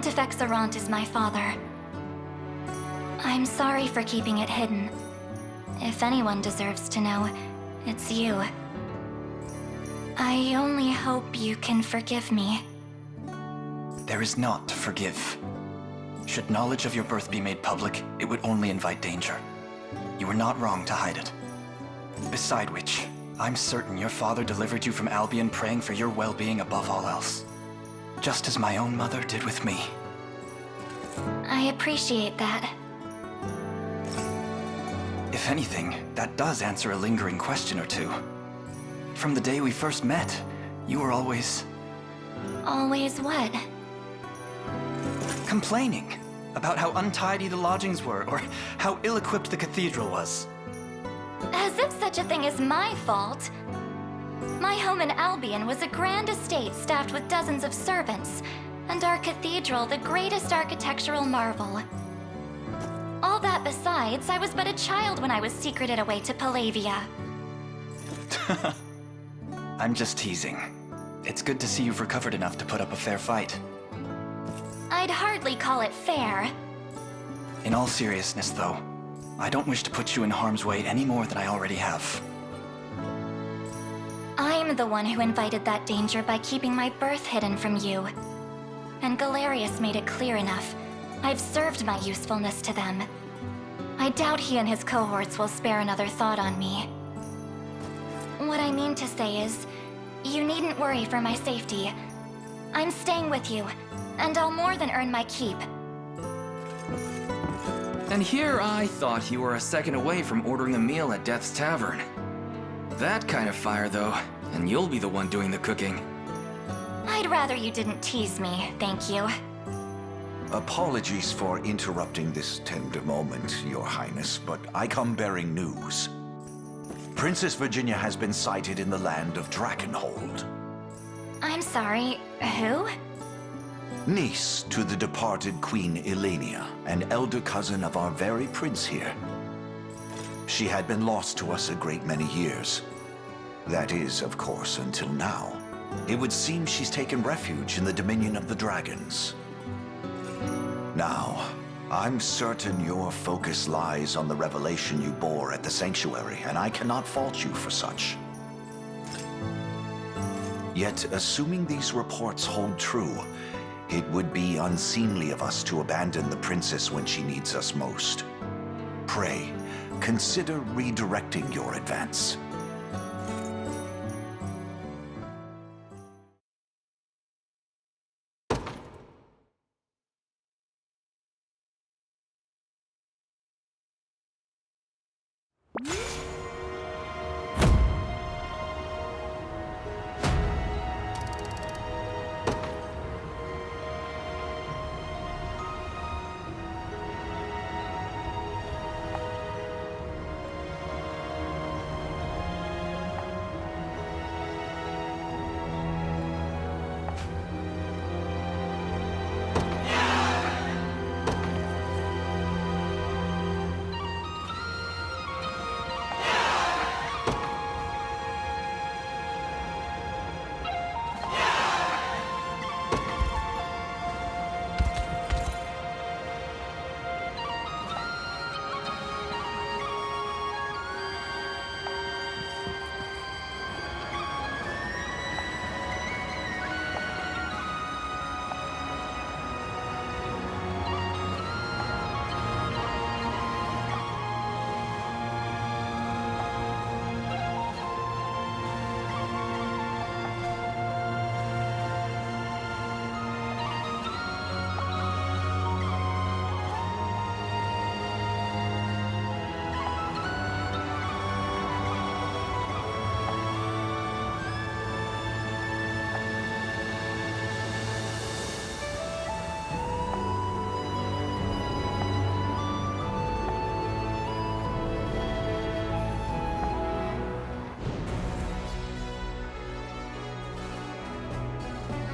Pontifex Arant is my father. I'm sorry for keeping it hidden. If anyone deserves to know, it's you. I only hope you can forgive me. There is naught to forgive. Should knowledge of your birth be made public, it would only invite danger. You were not wrong to hide it. Beside which, I'm certain your father delivered you from Albion praying for your well-being above all else. Just as my own mother did with me. I appreciate that. If anything, that does answer a lingering question or two. From the day we first met, you were always... Always what? complaining about how untidy the lodgings were, or how ill-equipped the cathedral was. As if such a thing is my fault. My home in Albion was a grand estate staffed with dozens of servants, and our cathedral the greatest architectural marvel. All that besides, I was but a child when I was secreted away to Palavia. I'm just teasing. It's good to see you've recovered enough to put up a fair fight. I'd hardly call it fair. In all seriousness, though, I don't wish to put you in harm's way any more than I already have. I'm the one who invited that danger by keeping my birth hidden from you. And Galerius made it clear enough. I've served my usefulness to them. I doubt he and his cohorts will spare another thought on me. What I mean to say is, you needn't worry for my safety. I'm staying with you, and I'll more than earn my keep. And here I thought you were a second away from ordering a meal at Death's Tavern. That kind of fire, though, and you'll be the one doing the cooking. I'd rather you didn't tease me, thank you. Apologies for interrupting this tender moment, Your Highness, but I come bearing news. Princess Virginia has been sighted in the land of Drakenhold. I'm sorry, who? Niece to the departed Queen Elenia, an elder cousin of our very prince here. She had been lost to us a great many years. That is, of course, until now. It would seem she's taken refuge in the dominion of the dragons. Now, I'm certain your focus lies on the revelation you bore at the sanctuary, and I cannot fault you for such. Yet, assuming these reports hold true, it would be unseemly of us to abandon the princess when she needs us most. Pray, consider redirecting your advance.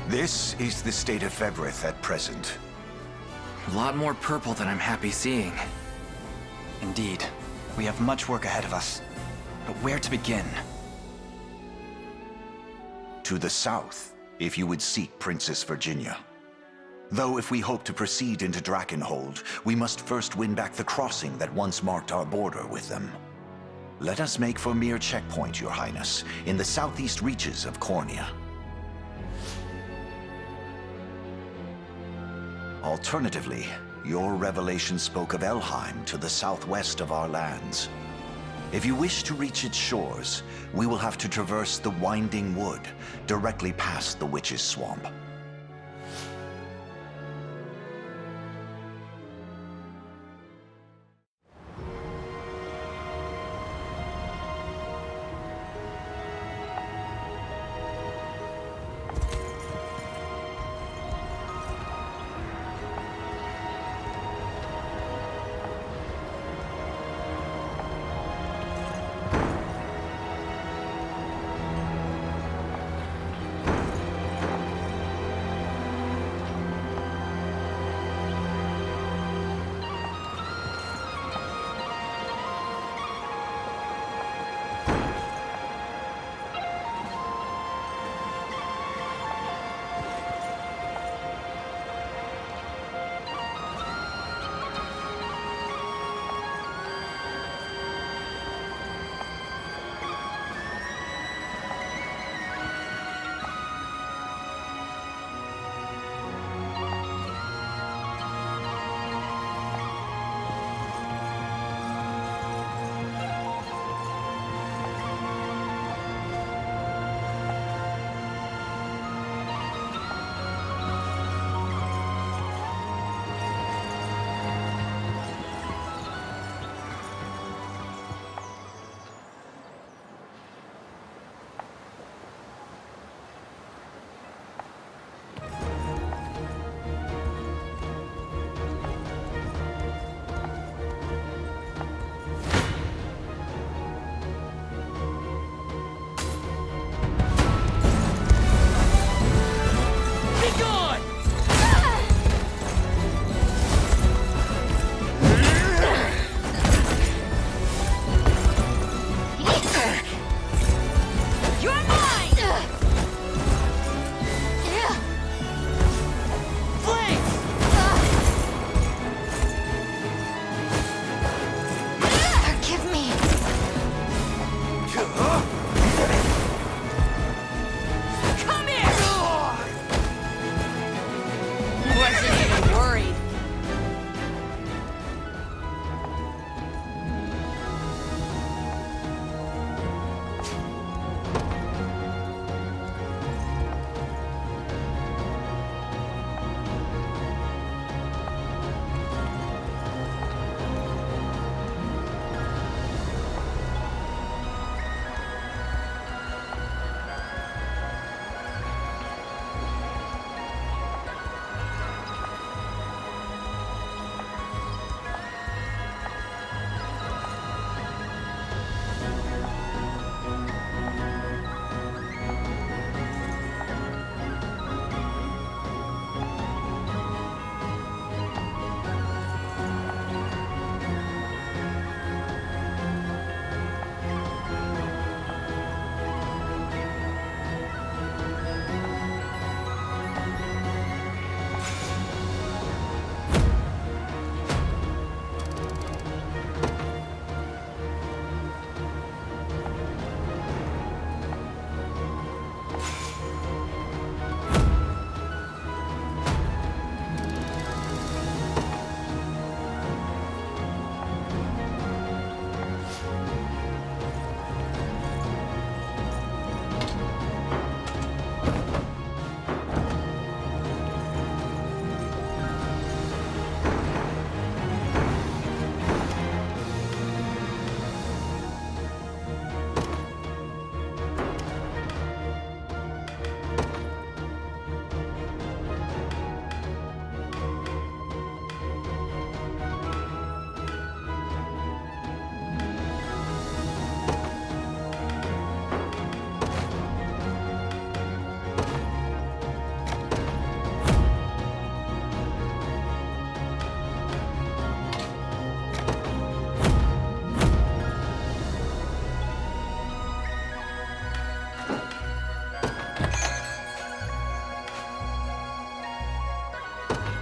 This is the state of Febrith at present. A lot more purple than I'm happy seeing. Indeed, we have much work ahead of us. But where to begin? To the south, if you would seek Princess Virginia. Though if we hope to proceed into Drakenhold, we must first win back the crossing that once marked our border with them. Let us make for Mir Checkpoint, Your Highness, in the southeast reaches of Cornea. Alternatively, your revelation spoke of Elheim to the southwest of our lands. If you wish to reach its shores, we will have to traverse the Winding Wood, directly past the Witch's Swamp.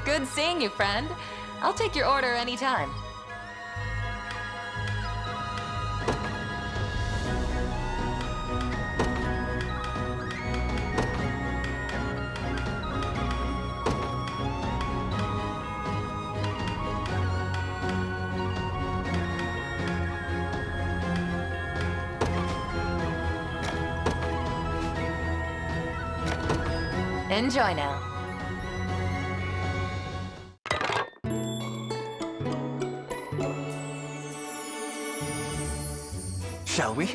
Good seeing you, friend. I'll take your order anytime. Enjoy now. Shall we?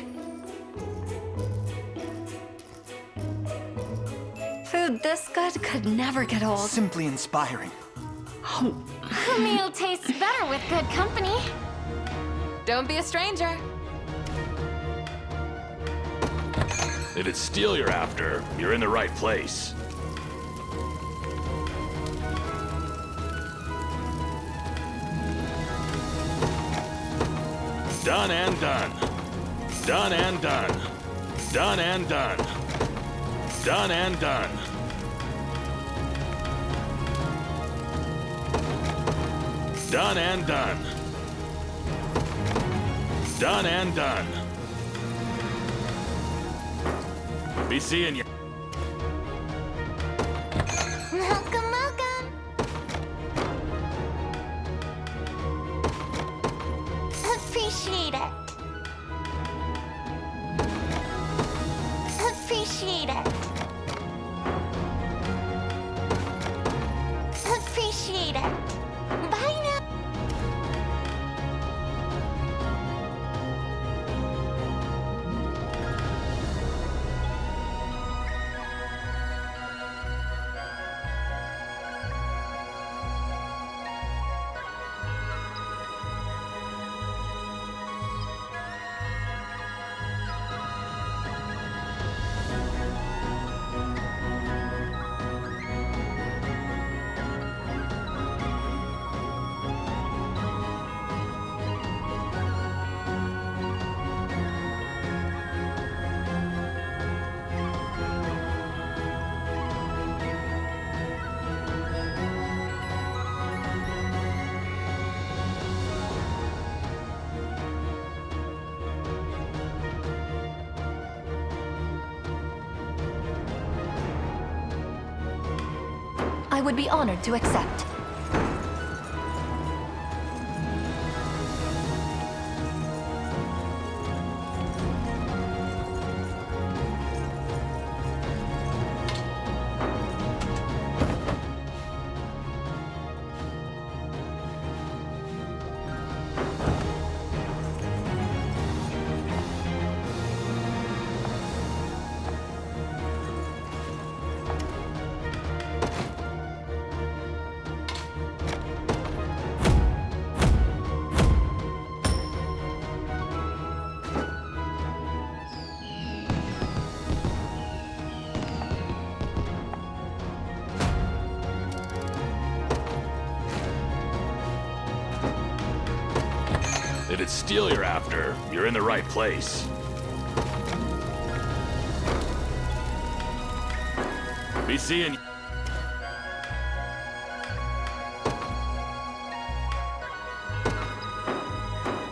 Food this good could never get old. Simply inspiring. A meal tastes better with good company. Don't be a stranger. If it's steel you're after, you're in the right place. Done and done. Done and done. Done and done. Done and done. Done and done. Done and done. Be seeing you. Welcome, welcome. Appreciate it. Appreciate it. Appreciate it. Bye now. I would be honored to accept. If it's steel you're after, you're in the right place. Be seeing you.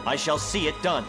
I shall see it done.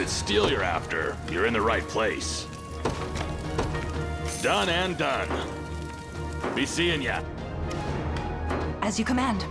it's steel you're after, you're in the right place. Done and done. Be seeing ya. As you command.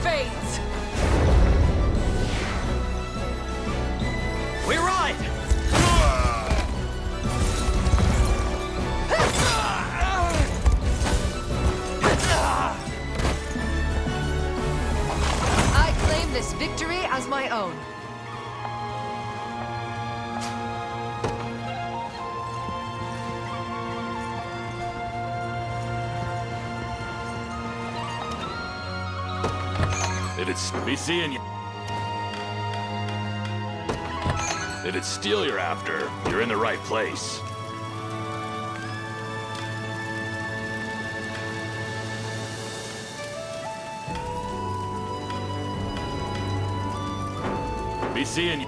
Fades. We ride! I claim this victory as my own. If it's be seeing you. If it's steel you're after, you're in the right place. Be seeing you.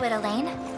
to it, Elaine.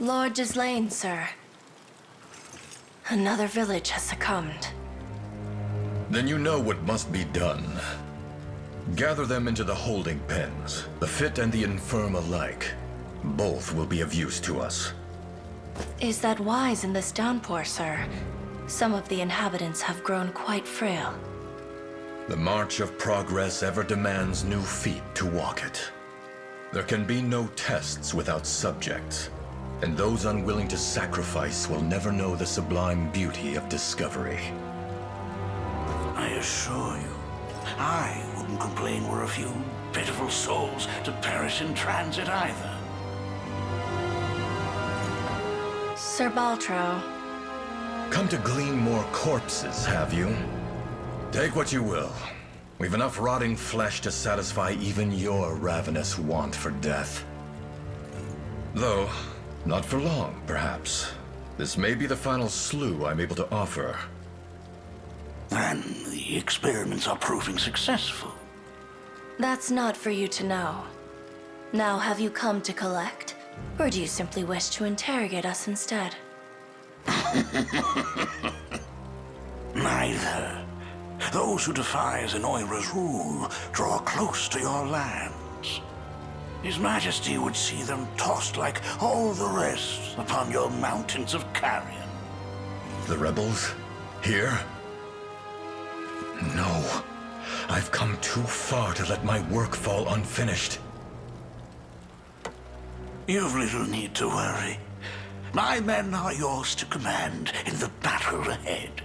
Lord Gislaine, sir. Another village has succumbed. Then you know what must be done. Gather them into the holding pens, the fit and the infirm alike. Both will be of use to us. Is that wise in this downpour, sir? Some of the inhabitants have grown quite frail. The march of progress ever demands new feet to walk it. There can be no tests without subjects, and those unwilling to sacrifice will never know the sublime beauty of discovery. I assure you, I wouldn't complain were a few pitiful souls to perish in transit either. Sir Baltro. Come to glean more corpses, have you? Take what you will. We've enough rotting flesh to satisfy even your ravenous want for death. Though, not for long, perhaps. This may be the final slew I'm able to offer. And the experiments are proving successful. That's not for you to know. Now, have you come to collect? Or do you simply wish to interrogate us instead? Neither. Those who defy Zenoira's rule draw close to your lands. His Majesty would see them tossed like all the rest upon your mountains of carrion. The rebels? Here? No. I've come too far to let my work fall unfinished. You've little need to worry. My men are yours to command in the battle ahead.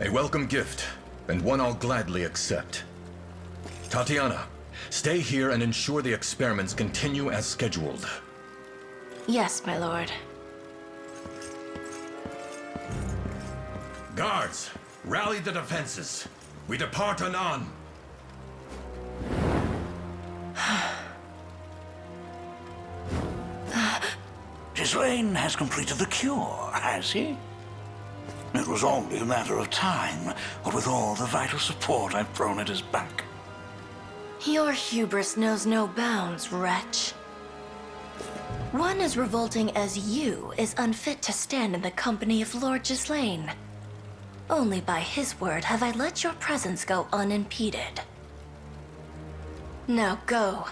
A welcome gift, and one I'll gladly accept. Tatiana, stay here and ensure the experiments continue as scheduled. Yes, my lord. Guards, rally the defenses. We depart anon. Ghislaine has completed the cure, has he? It was only a matter of time, what with all the vital support I've thrown at his back. Your hubris knows no bounds, wretch. One as revolting as you is unfit to stand in the company of Lord Ghislaine. Only by his word have I let your presence go unimpeded. Now go.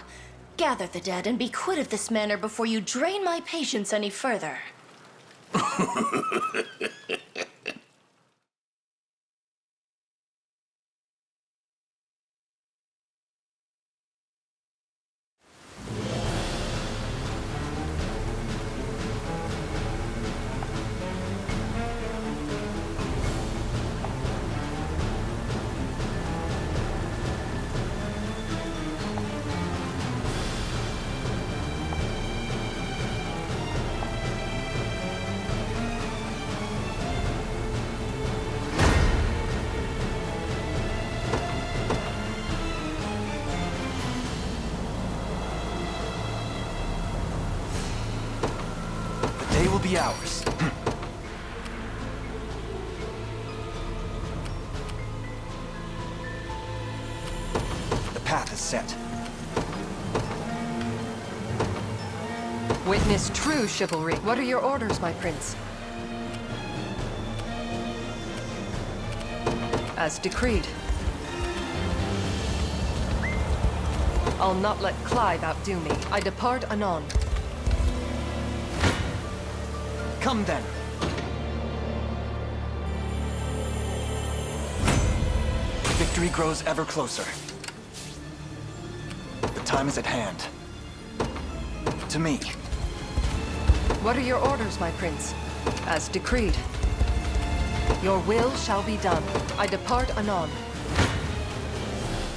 Gather the dead and be quit of this manor before you drain my patience any further. They will be ours. The path is set. Witness true chivalry. What are your orders, my prince? As decreed. I'll not let Clive outdo me. I depart anon. Come then. Victory grows ever closer. The time is at hand. To me. What are your orders, my prince? As decreed. Your will shall be done. I depart anon.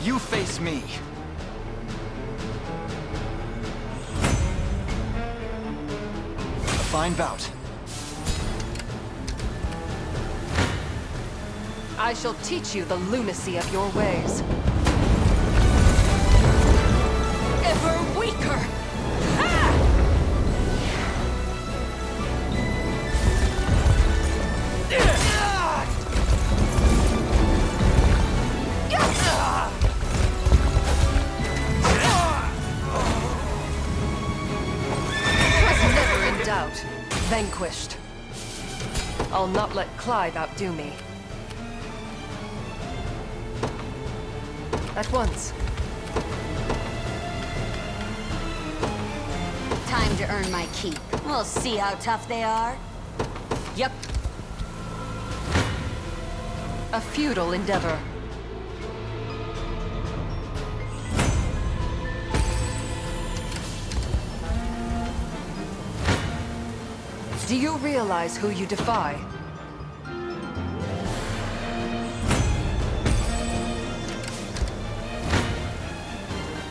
You face me. A fine bout. I shall teach you the lunacy of your ways. Ever weaker! Was never in doubt. Vanquished. I'll not let Clive outdo me. At once. Time to earn my keep. We'll see how tough they are. Yep. A futile endeavor. Do you realize who you defy?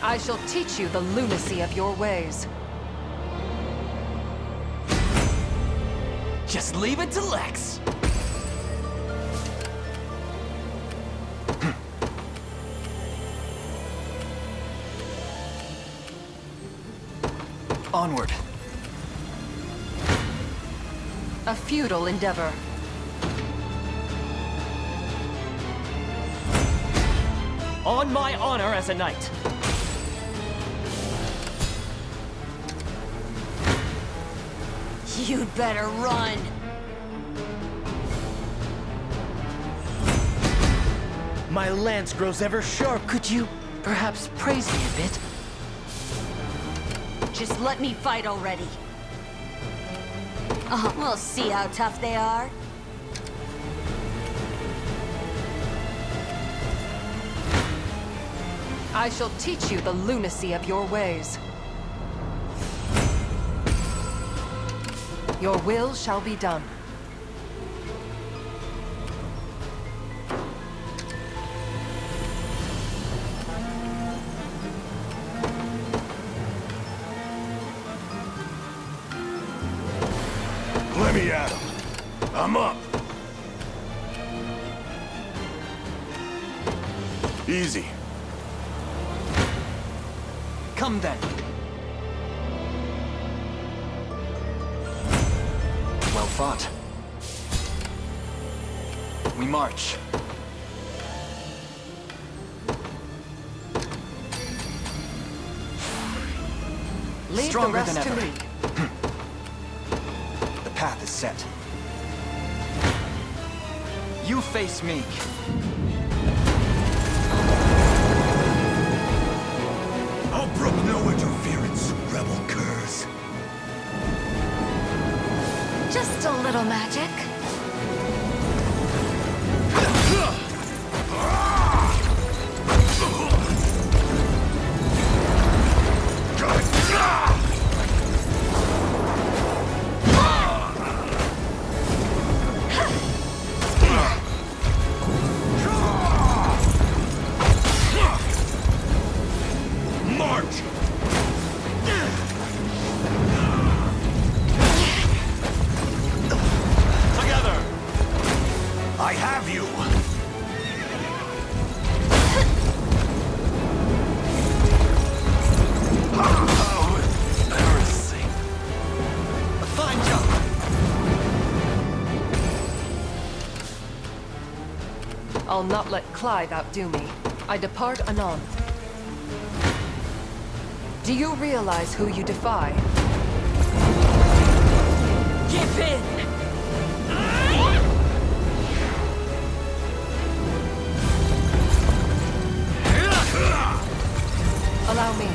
I shall teach you the lunacy of your ways. Just leave it to Lex. Onward. A futile endeavor. On my honor as a knight. You'd better run. My lance grows ever sharp. Could you perhaps praise me a bit? Just let me fight already. We'll see how tough they are. I shall teach you the lunacy of your ways. Your will shall be done. Let me at him. I'm up. Easy. Come then. Well fought. We march. Leave Stronger the rest than to ever. me. The path is set. You face me. I'll brook no interference, rebel curs. Just a little magic. March! Together! I have you! Oh, embarrassing. A fine job. I'll not let Clive outdo me. I depart anon. Do you realize who you defy? Give in! Allow me.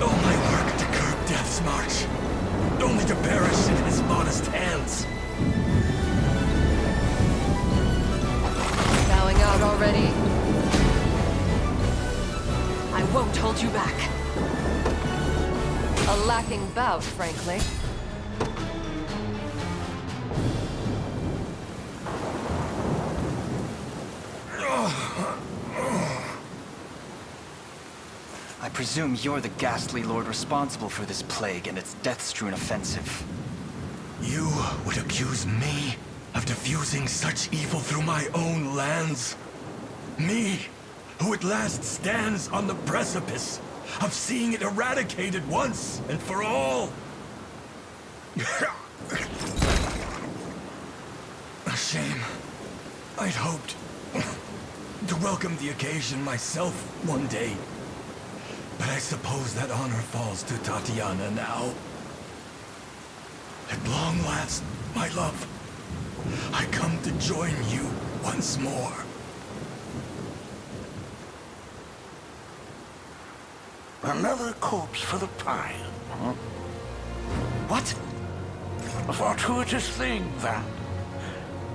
All my work to curb Death's march, only to perish in his modest hands. Bowing out already? I won't hold you back. A lacking bout, frankly. I presume you're the ghastly lord responsible for this plague and its death-strewn offensive. You would accuse me of diffusing such evil through my own lands? Me, who at last stands on the precipice of seeing it eradicated once and for all? A shame. I'd hoped to welcome the occasion myself one day. But I suppose that honor falls to Tatiana now. At long last, my love, I come to join you once more. Another corpse for the pile, huh? What? A fortuitous thing, that.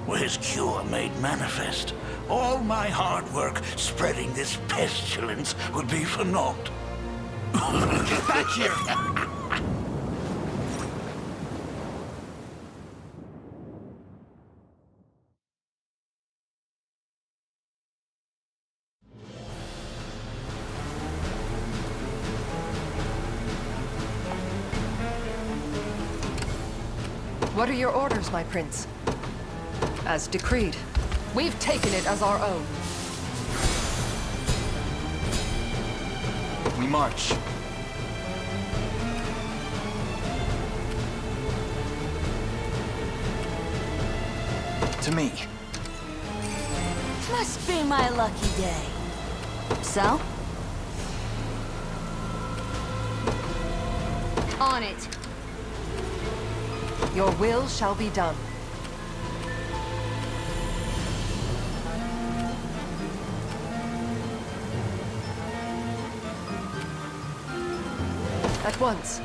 Were his cure made manifest, all my hard work spreading this pestilence would be for naught. Get back here! What are your orders, my prince? As decreed. We've taken it as our own. We march. To me. Must be my lucky day. So? On it. Your will shall be done. At once.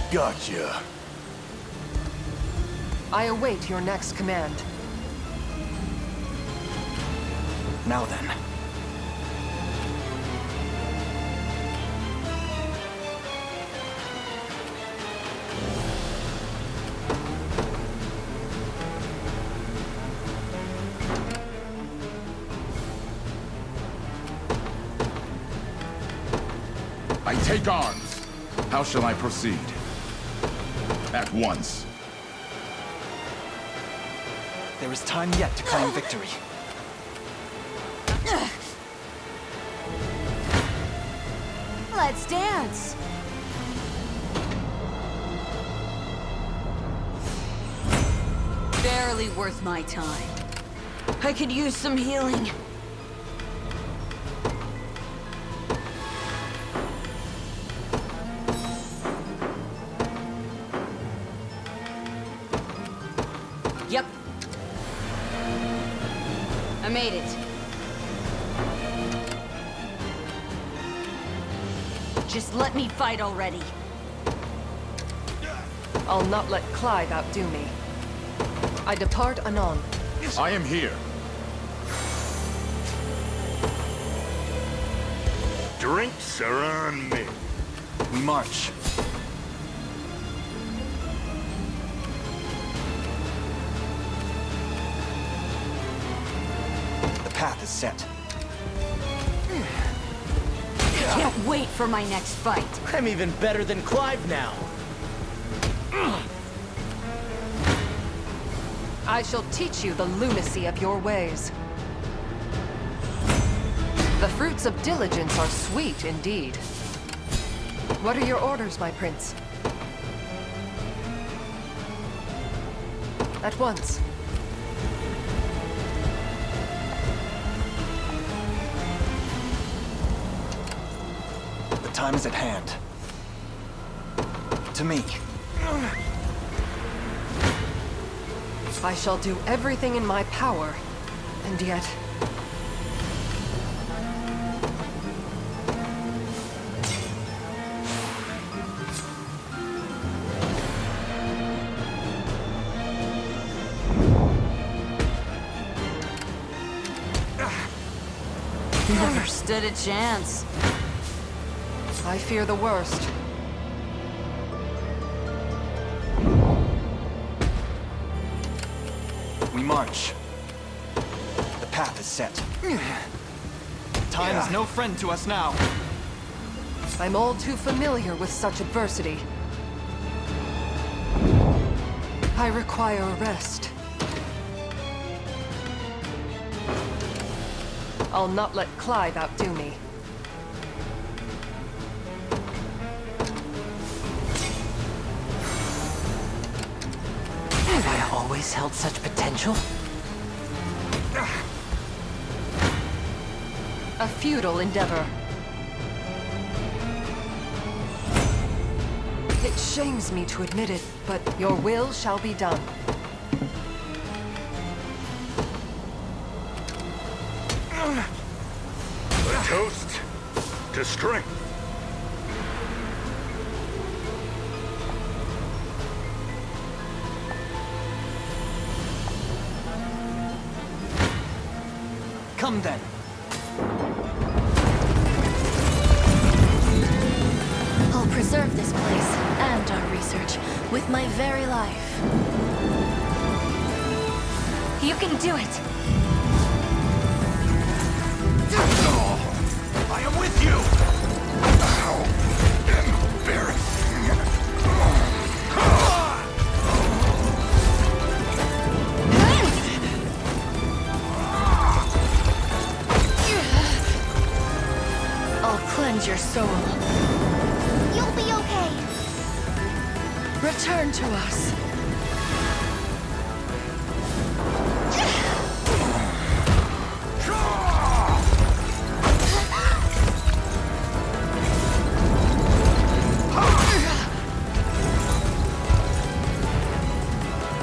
Gotcha. I await your next command. Now then. I take arms. How shall I proceed? At once. There is time yet to claim victory. Let's dance. Barely worth my time. I could use some healing. Yep. I made it. Just let me fight already. I'll not let Clive outdo me. I depart anon. I am here. Drinks are on me. We march. The path is set. Can't wait for my next fight. I'm even better than Clive now. I shall teach you the lunacy of your ways. The fruits of diligence are sweet indeed. What are your orders, my prince? At once. The time is at hand. To me. I shall do everything in my power, and yet... Never stood a chance. I fear the worst. We march. The path is set. Time is no friend to us now. I'm all too familiar with such adversity. I require a rest. I'll not let Clive outdo me. Have I always held such potential? A futile endeavor. It shames me to admit it, but your will shall be done. A toast to strength. Come then. I'll preserve this place and our research with my very life. You can do it! I am with you! How embarrassing! I'll cleanse your soul. You'll be okay. Return to us.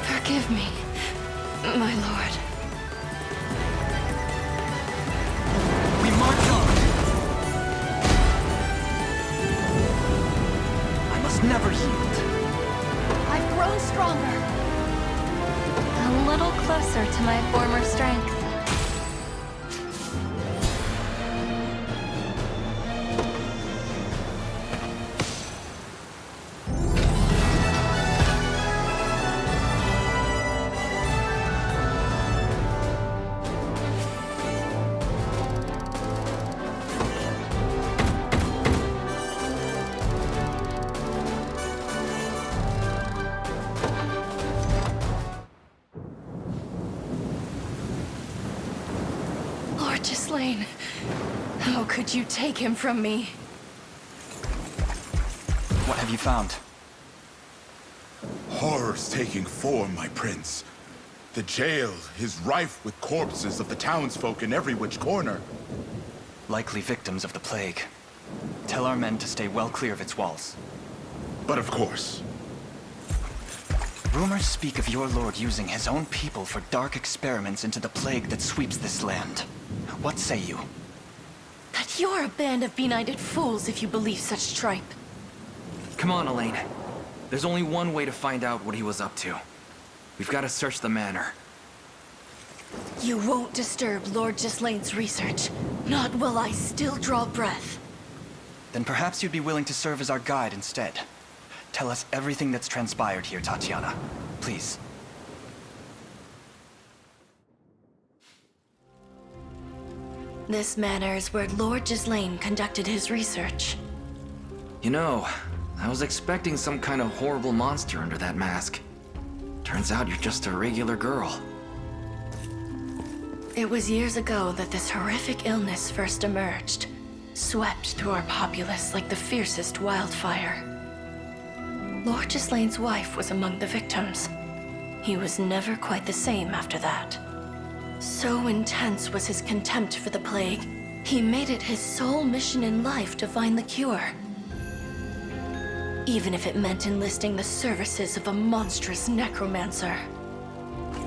Forgive me, my lord. We march on. I must never yield. I've grown strong. Ghislaine, how could you take him from me? What have you found? Horrors taking form, my prince. The jail is rife with corpses of the townsfolk in every which corner. Likely victims of the plague. Tell our men to stay well clear of its walls. But of course. Rumors speak of your lord using his own people for dark experiments into the plague that sweeps this land. What say you? That you're a band of benighted fools if you believe such tripe. Come on, Elaine. There's only one way to find out what he was up to. We've got to search the manor. You won't disturb Lord Gislaine's research. Not while I still draw breath. Then perhaps you'd be willing to serve as our guide instead. Tell us everything that's transpired here, Tatiana. Please. This manor is where Lord Gislaine conducted his research. You know, I was expecting some kind of horrible monster under that mask. Turns out you're just a regular girl. It was years ago that this horrific illness first emerged, swept through our populace like the fiercest wildfire. Lord Gislaine's wife was among the victims. He was never quite the same after that. So intense was his contempt for the plague, he made it his sole mission in life to find the cure. Even if it meant enlisting the services of a monstrous necromancer.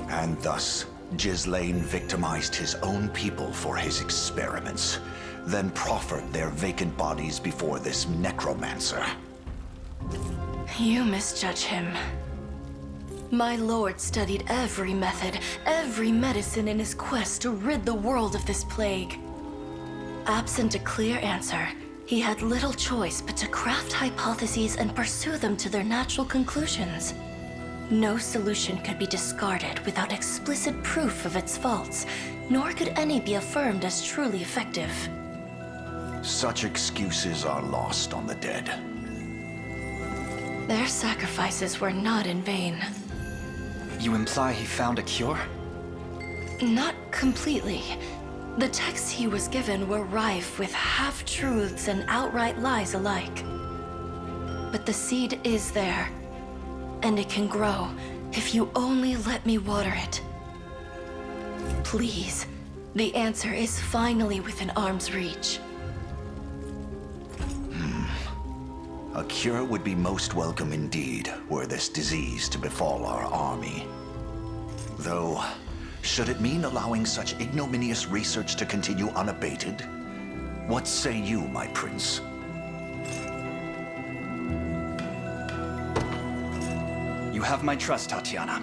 And thus, Gislaine victimized his own people for his experiments, then proffered their vacant bodies before this necromancer. You misjudge him. My lord studied every method, every medicine in his quest to rid the world of this plague. Absent a clear answer, he had little choice but to craft hypotheses and pursue them to their natural conclusions. No solution could be discarded without explicit proof of its faults, nor could any be affirmed as truly effective. Such excuses are lost on the dead. Their sacrifices were not in vain. You imply he found a cure? Not completely. The texts he was given were rife with half-truths and outright lies alike. But the seed is there, and it can grow if you only let me water it. Please, the answer is finally within arm's reach. A cure would be most welcome indeed, were this disease to befall our army. Though, should it mean allowing such ignominious research to continue unabated? What say you, my prince? You have my trust, Tatiana.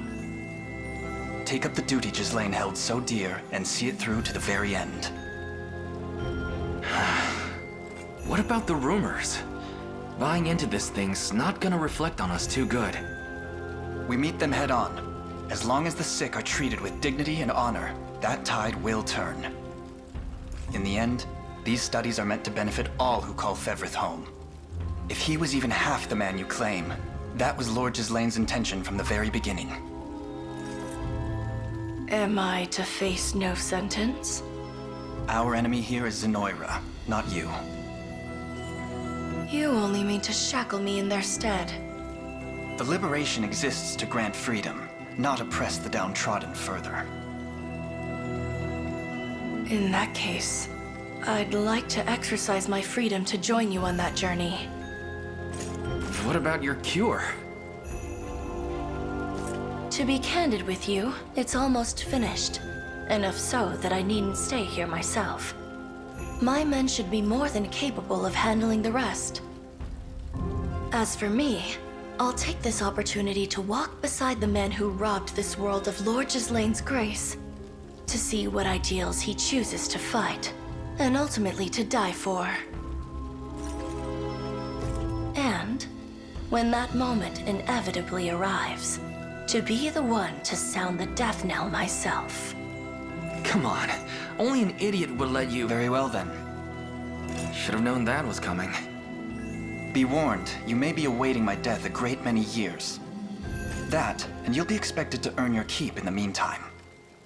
Take up the duty Gislaine held so dear and see it through to the very end. What about the rumors? Buying into this thing's not gonna reflect on us too good. We meet them head on. As long as the sick are treated with dignity and honor, that tide will turn. In the end, these studies are meant to benefit all who call Fevrith home. If he was even half the man you claim, that was Lord Gislaine's intention from the very beginning. Am I to face no sentence? Our enemy here is Zenoira, not you. You only mean to shackle me in their stead. The liberation exists to grant freedom, not oppress the downtrodden further. In that case, I'd like to exercise my freedom to join you on that journey. What about your cure? To be candid with you, it's almost finished. Enough so that I needn't stay here myself. My men should be more than capable of handling the rest. As for me, I'll take this opportunity to walk beside the man who robbed this world of Lord Gislaine's grace, to see what ideals he chooses to fight, and ultimately to die for. And, when that moment inevitably arrives, to be the one to sound the death knell myself. Come on, only an idiot would let you... Very well then. Should have known that was coming. Be warned, you may be awaiting my death a great many years. That, and you'll be expected to earn your keep in the meantime.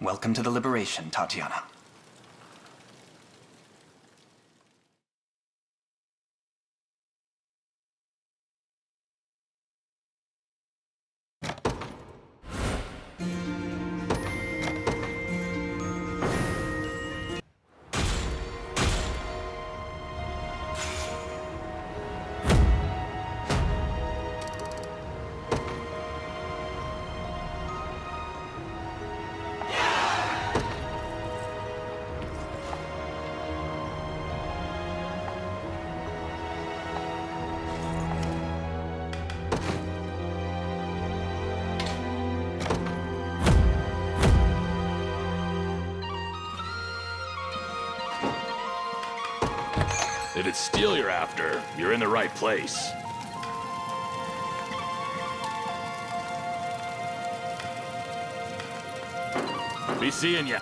Welcome to the liberation, Tatiana. If it's steel you're after, you're in the right place. Be seeing ya.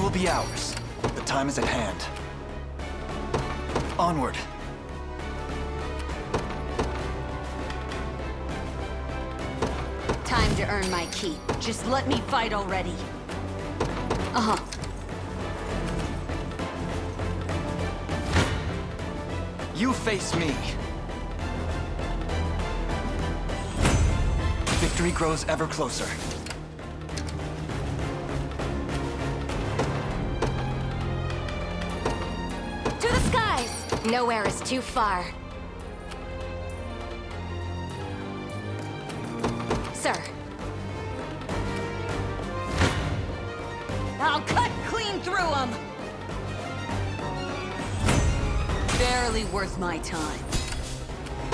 will be ours. The time is at hand. Onward. Time to earn my keep. Just let me fight already. Uh-huh. You face me. Victory grows ever closer. To the skies! Nowhere is too far. Sir. I'll cut clean through them! Barely worth my time.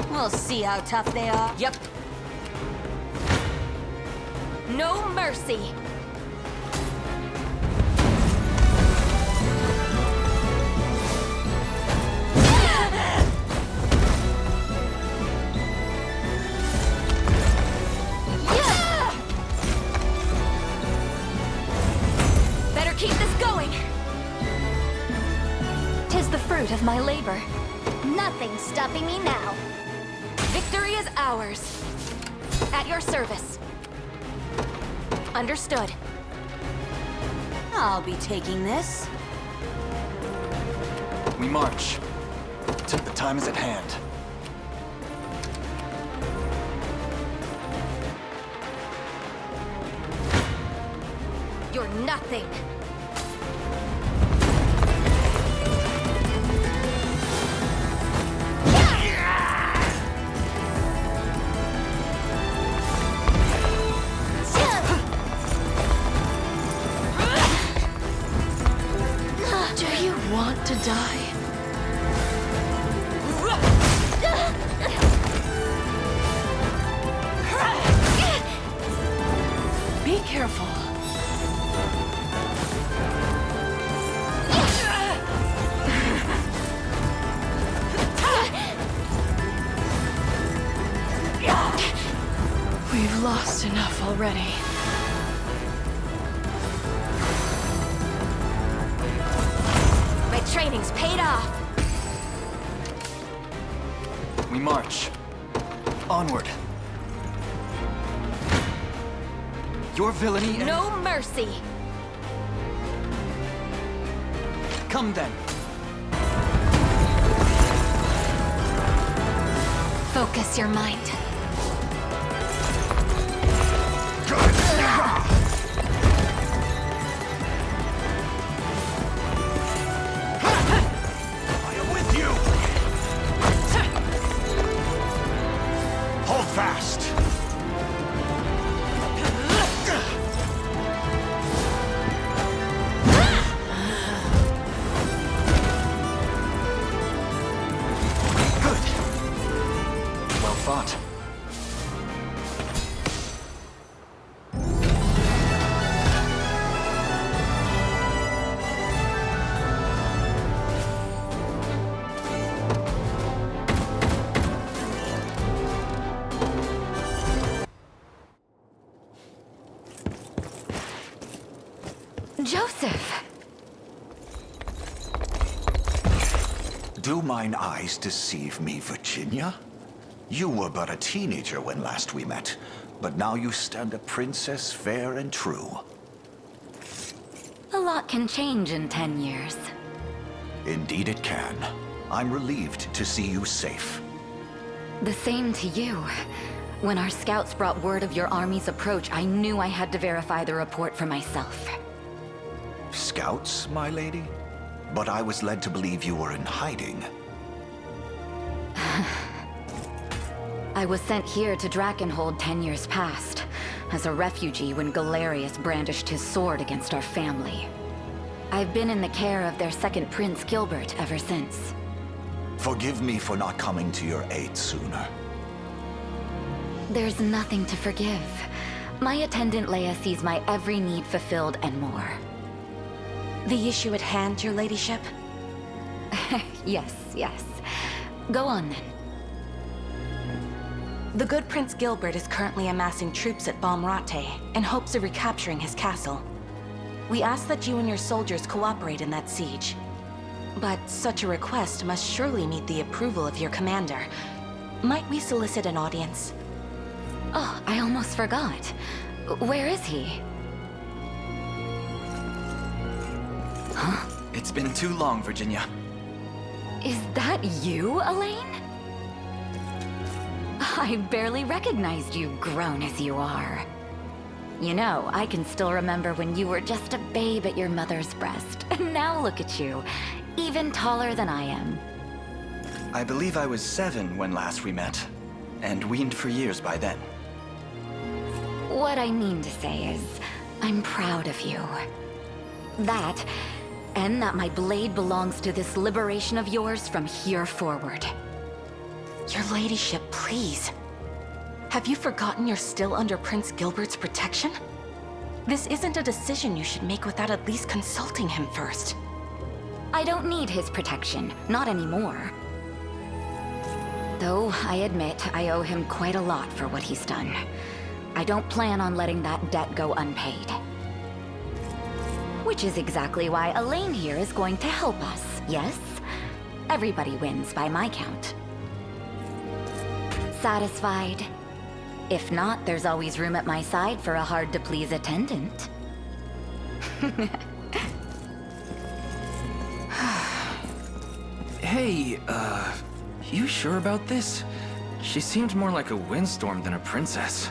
We'll see how tough they are. Yep. No mercy. Better keep this going. 'Tis the fruit of my labor. Nothing's stopping me now. Victory is ours. At your service. Understood. I'll be taking this. We march. The time is at hand. You're nothing. Do you want to die? Be careful. We've lost enough already. My training's paid off. We march. Onward. Your villainy and... No mercy. Come then. Focus your mind. I am with you! Hold fast! Well fought. Joseph! Do mine eyes deceive me, Virginia? You were but a teenager when last we met, but now you stand a princess fair and true. A lot can change in 10 years. Indeed it can. I'm relieved to see you safe. The same to you. When our scouts brought word of your army's approach, I knew I had to verify the report for myself. Scouts, my lady? But I was led to believe you were in hiding. I was sent here to Drakenhold 10 years past, as a refugee when Galerius brandished his sword against our family. I've been in the care of their second prince, Gilbert, ever since. Forgive me for not coming to your aid sooner. There's nothing to forgive. My attendant Leia sees my every need fulfilled and more. The issue at hand, your ladyship? Yes, yes. Go on then. The good Prince Gilbert is currently amassing troops at Balmrate in hopes of recapturing his castle. We ask that you and your soldiers cooperate in that siege. But such a request must surely meet the approval of your commander. Might we solicit an audience? Oh, I almost forgot. Where is he? Huh? It's been too long, Virginia. Is that you, Elaine? I barely recognized you, grown as you are. You know, I can still remember when you were just a babe at your mother's breast. And now look at you, even taller than I am. I believe I was 7 when last we met, and weaned for years by then. What I mean to say is, I'm proud of you. That, and that my blade belongs to this liberation of yours from here forward. Your ladyship, please. Have you forgotten you're still under Prince Gilbert's protection? This isn't a decision you should make without at least consulting him first. I don't need his protection, not anymore. Though, I admit, I owe him quite a lot for what he's done. I don't plan on letting that debt go unpaid. Which is exactly why Elaine here is going to help us, yes? Everybody wins by my count. Satisfied? If not, there's always room at my side for a hard-to-please attendant. Hey, you sure about this? She seemed more like a windstorm than a princess.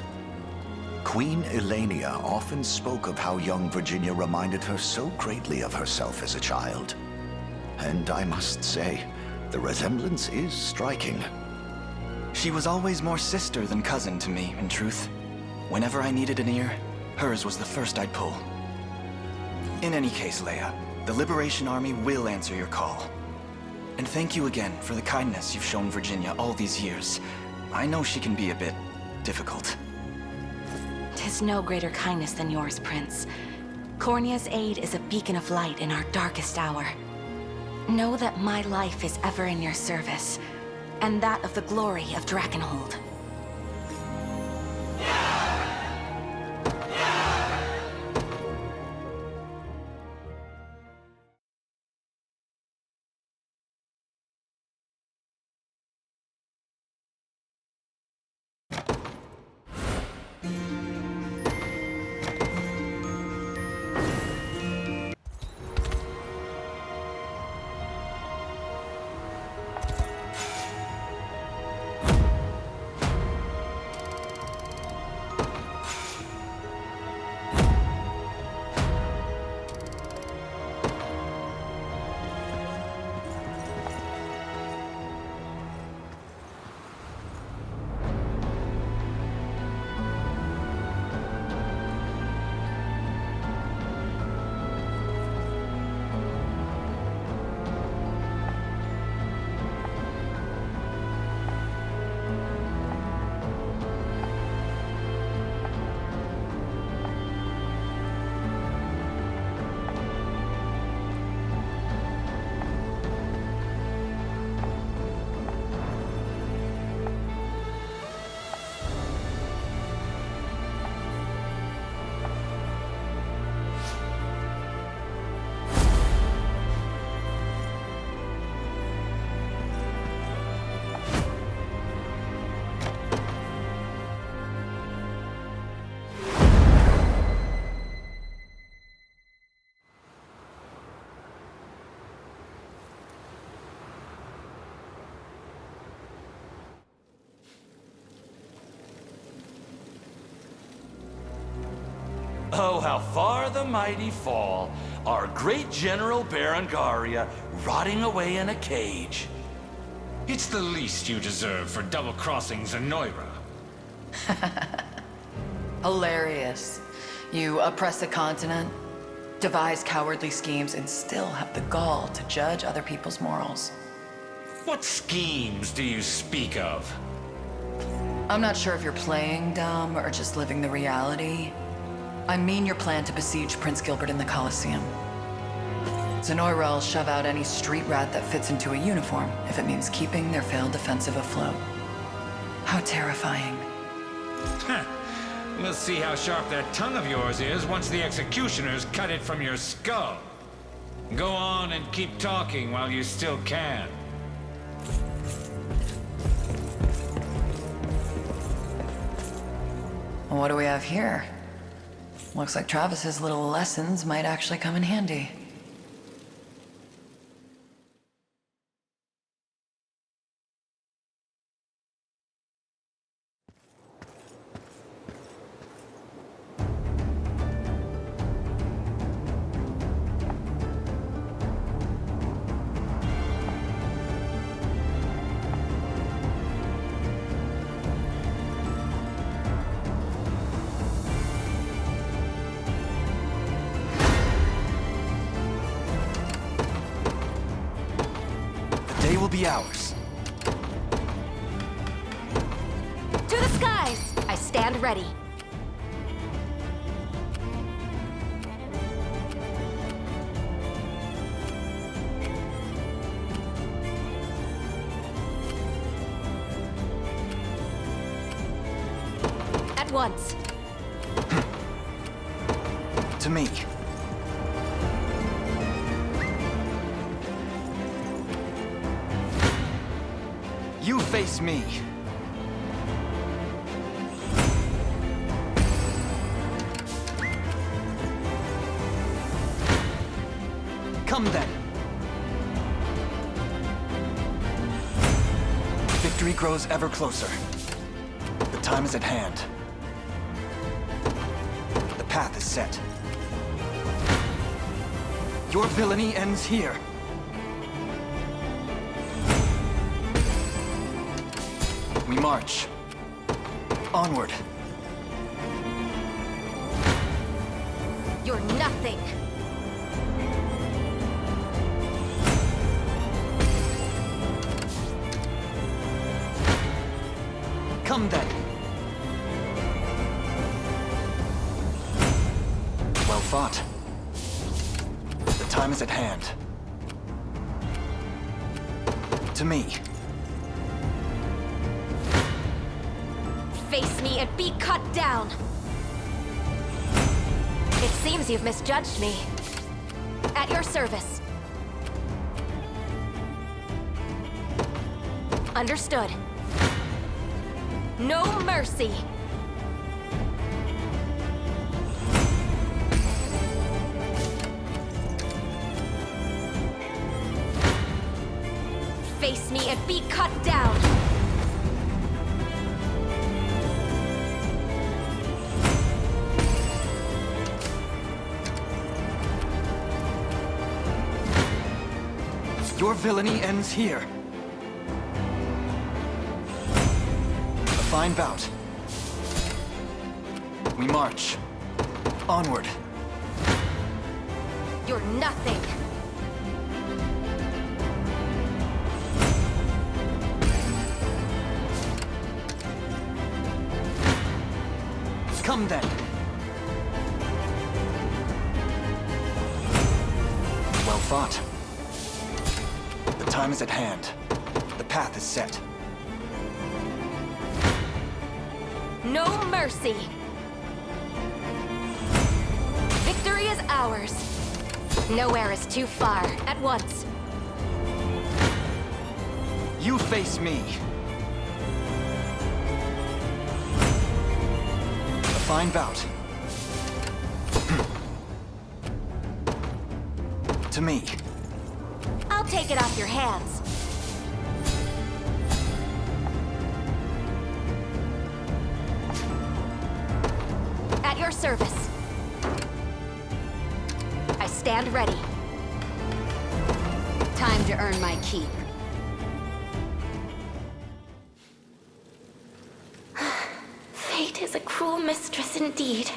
Queen Elenia often spoke of how young Virginia reminded her so greatly of herself as a child. And I must say, the resemblance is striking. She was always more sister than cousin to me, in truth. Whenever I needed an ear, hers was the first I'd pull. In any case, Leia, the Liberation Army will answer your call. And thank you again for the kindness you've shown Virginia all these years. I know she can be a bit difficult. 'Tis no greater kindness than yours, Prince. Cornea's aid is a beacon of light in our darkest hour. Know that my life is ever in your service, and that of the glory of Drakenhold. Oh, how far the mighty fall. Our great General Berengaria rotting away in a cage. It's the least you deserve for double-crossing Zenoira. Hilarious. You oppress a continent, devise cowardly schemes, and still have the gall to judge other people's morals. What schemes do you speak of? I'm not sure if you're playing dumb or just living the reality. I mean your plan to besiege Prince Gilbert in the Colosseum. Zenoira will shove out any street rat that fits into a uniform if it means keeping their failed defensive afloat. How terrifying. We'll see how sharp that tongue of yours is once the executioners cut it from your skull. Go on and keep talking while you still can. What do we have here? Looks like Travis's little lessons might actually come in handy. Will be ours. To the skies! I stand ready. At once. To me. You face me. Come then. Victory grows ever closer. The time is at hand. The path is set. Your villainy ends here. We march. Onward. You're nothing. Come then. Well fought. The time is at hand. To me. Face me and be cut down. It seems you've misjudged me. At your service. Understood. No mercy. Face me and be cut down. Your villainy ends here. A fine bout. We march. Onward. You're nothing. Come then. Well fought. The time is at hand. The path is set. No mercy. Victory is ours. Nowhere is too far. At once. You face me. A fine bout. To me. I'll take it off your hands. At your service. I stand ready. Time to earn my keep. Fate is a cruel mistress indeed.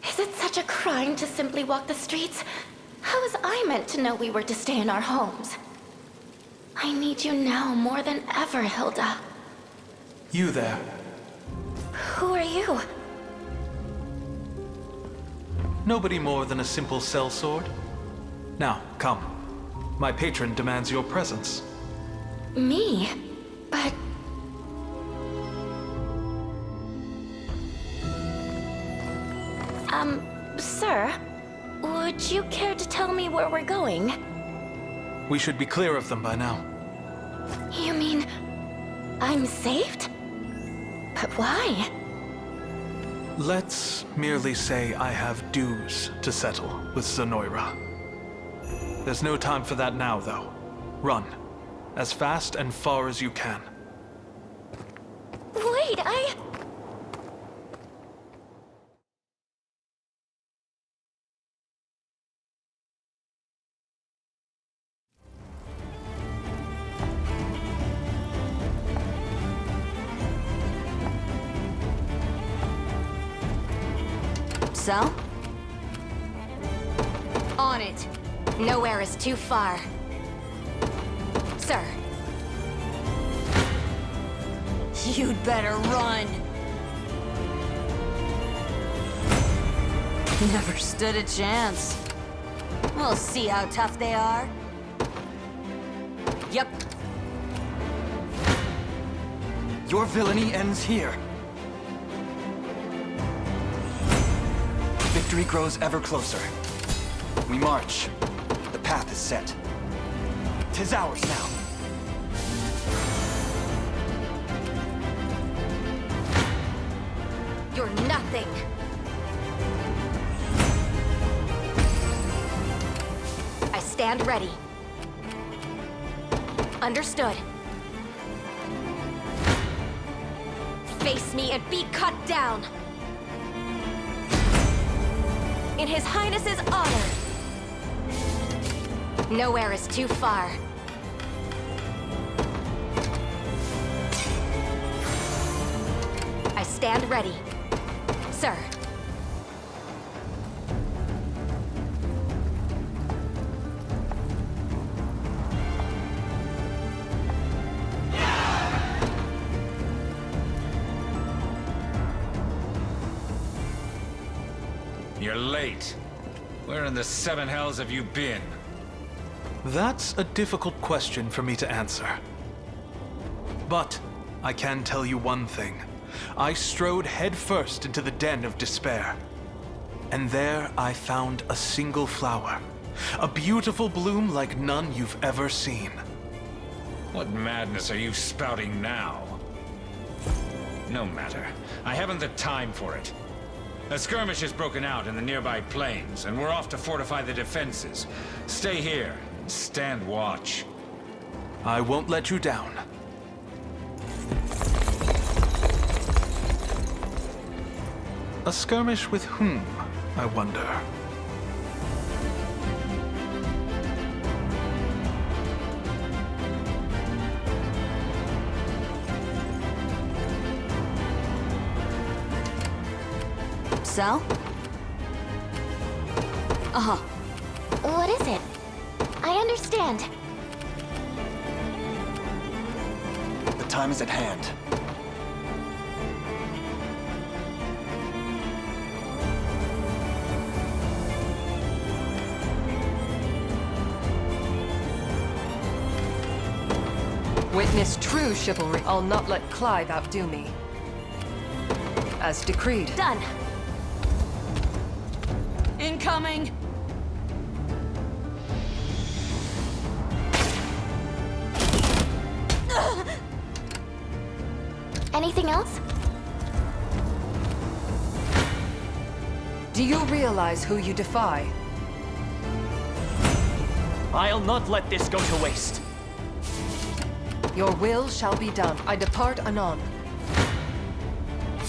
Is it such a crime to simply walk the streets? How was I meant to know we were to stay in our homes? I need you now more than ever, Hilda. You there. Who are you? Nobody more than a simple sellsword. Now, come. My patron demands your presence. Me? But... Sir, would you care to tell me where we're going? We should be clear of them by now. You mean I'm saved? But why? Let's merely say I have dues to settle with Zenoira. There's no time for that now, though. Run. As fast and far as you can. Wait, So? On it. Nowhere is too far. Sir. You'd better run. Never stood a chance. We'll see how tough they are. Yep. Your villainy ends here. Victory grows ever closer. We march. The path is set. 'Tis ours now. You're nothing. I stand ready. Understood. Face me and be cut down. In His Highness's honor. Nowhere is too far. I stand ready. Sir. You're late. Where in the seven hells have you been? That's a difficult question for me to answer. But I can tell you one thing. I strode headfirst into the den of despair. And there I found a single flower. A beautiful bloom like none you've ever seen. What madness are you spouting now? No matter. I haven't the time for it. A skirmish has broken out in the nearby plains, and we're off to fortify the defenses. Stay here and stand watch. I won't let you down. A skirmish with whom, I wonder? So? Uh-huh. What is it? I understand. The time is at hand. Witness true chivalry. I'll not let Clive outdo me. As decreed. Done. Incoming! Anything else? Do you realize who you defy? I'll not let this go to waste. Your will shall be done. I depart anon.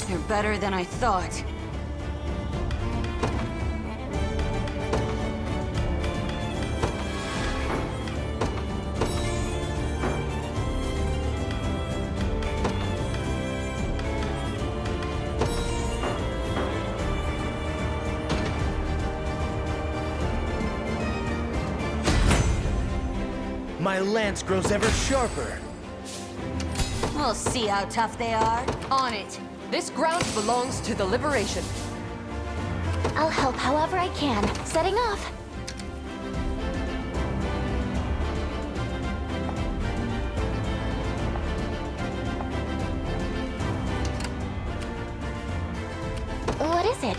You're better than I thought. My lance grows ever sharper. We'll see how tough they are. On it. This ground belongs to the Liberation. I'll help however I can. Setting off. What is it?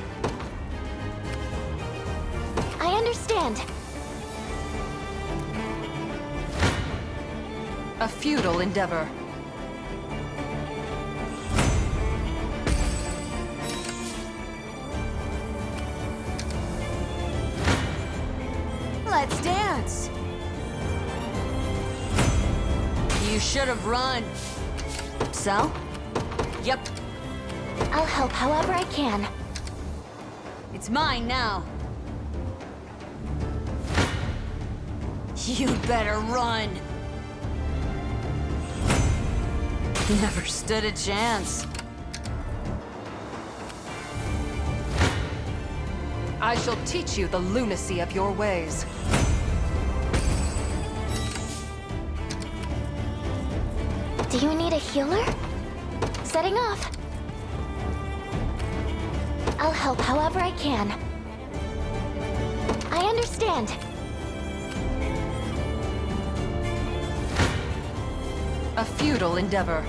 understand. A futile endeavor. Let's dance. You should have run. So? Yep. I'll help however I can. It's mine now. You better run. Never stood a chance. I shall teach you the lunacy of your ways. Do you need a healer? Setting off. I'll help however I can. I understand. A futile endeavor.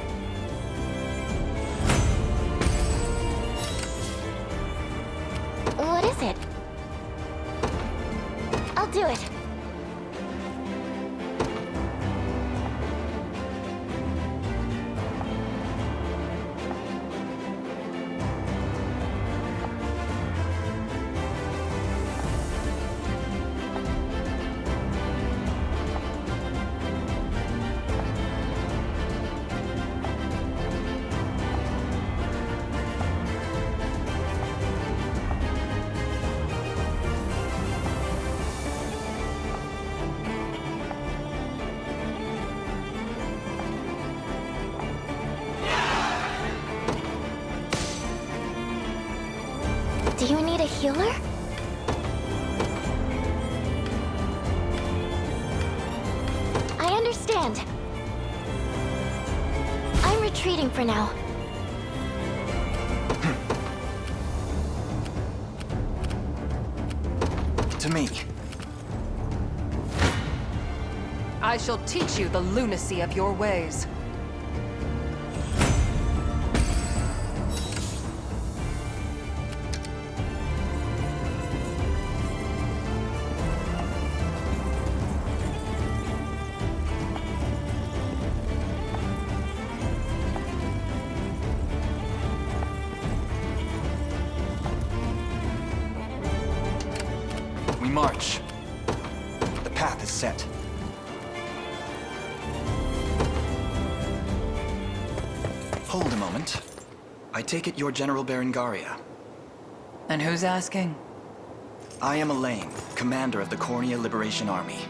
What is it? I'll do it. Do you need a healer? I understand. I'm retreating for now. To me. I shall teach you the lunacy of your ways. We march. The path is set. Hold a moment. I take it you're General Berengaria. And who's asking? I am Elaine, commander of the Cornea Liberation Army.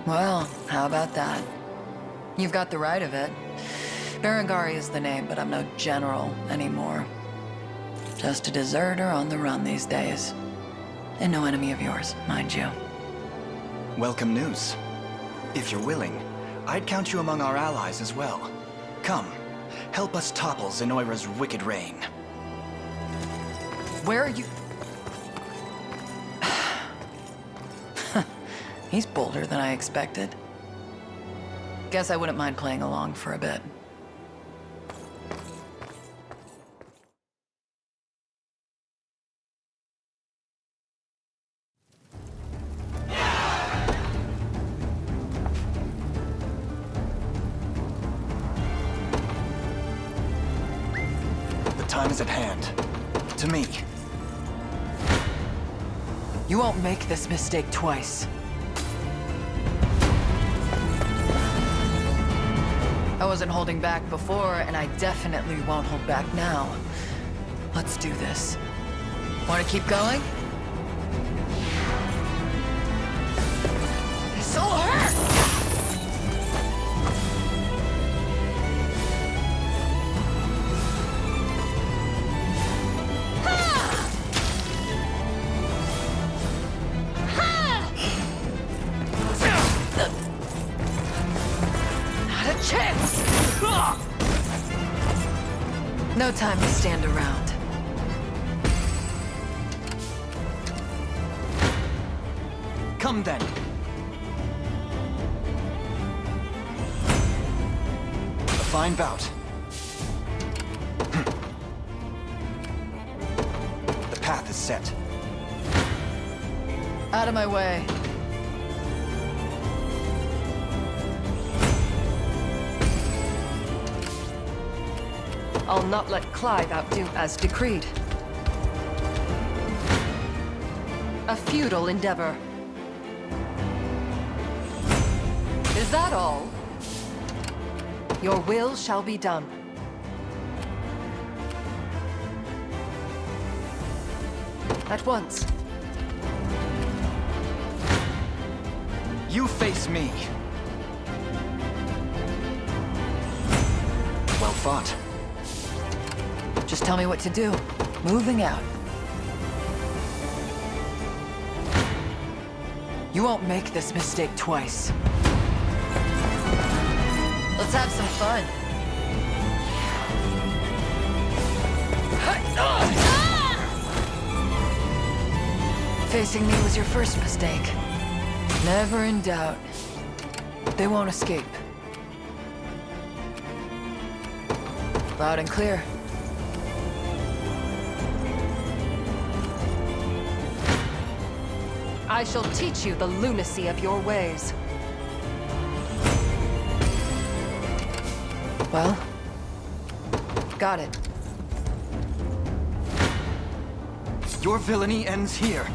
Well, how about that? You've got the right of it. Berengaria is the name, but I'm no general anymore. Just a deserter on the run these days. And no enemy of yours, mind you. Welcome news. If you're willing, I'd count you among our allies as well. Come, help us topple Zenoira's wicked reign. Where are you? He's bolder than I expected. Guess I wouldn't mind playing along for a bit. The time is at hand. To me. You won't make this mistake twice. I wasn't holding back before, and I definitely won't hold back now. Let's do this. Want to keep going? This'll hurt! No time to stand around. Come then. A fine bout. The path is set. Out of my way. I'll not let Clive outdo as decreed. A futile endeavor. Is that all? Your will shall be done. At once. You face me. Well fought. Just tell me what to do. Moving out. You won't make this mistake twice. Let's have some fun. Facing me was your first mistake. Never in doubt. They won't escape. Loud and clear. I shall teach you the lunacy of your ways. Well, got it. Your villainy ends here.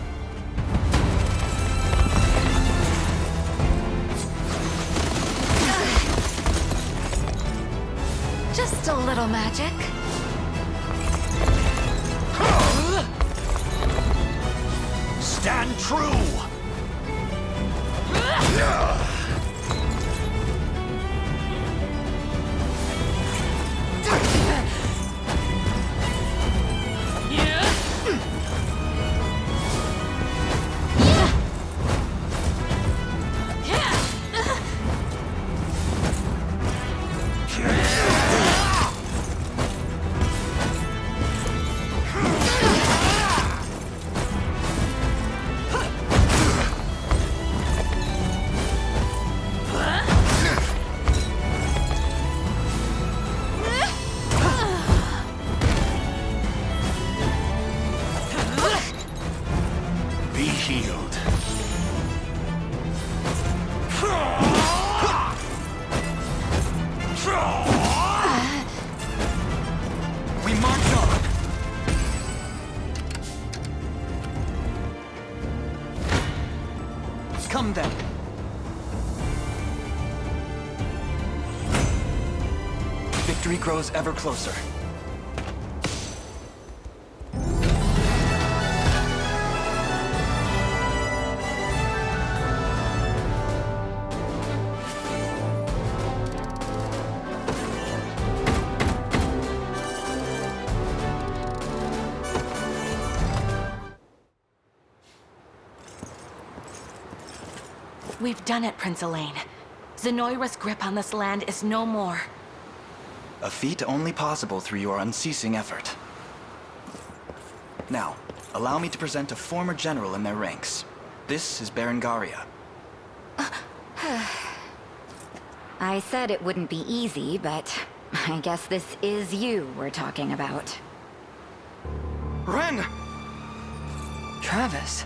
Just a little magic. Stand true! Be healed. We march on. Come then. Victory grows ever closer. We've done it, Prince Elaine. Zenoira's grip on this land is no more. A feat only possible through your unceasing effort. Now, allow me to present a former general in their ranks. This is Berengaria. I said it wouldn't be easy, but I guess this is you we're talking about. Ren! Travis,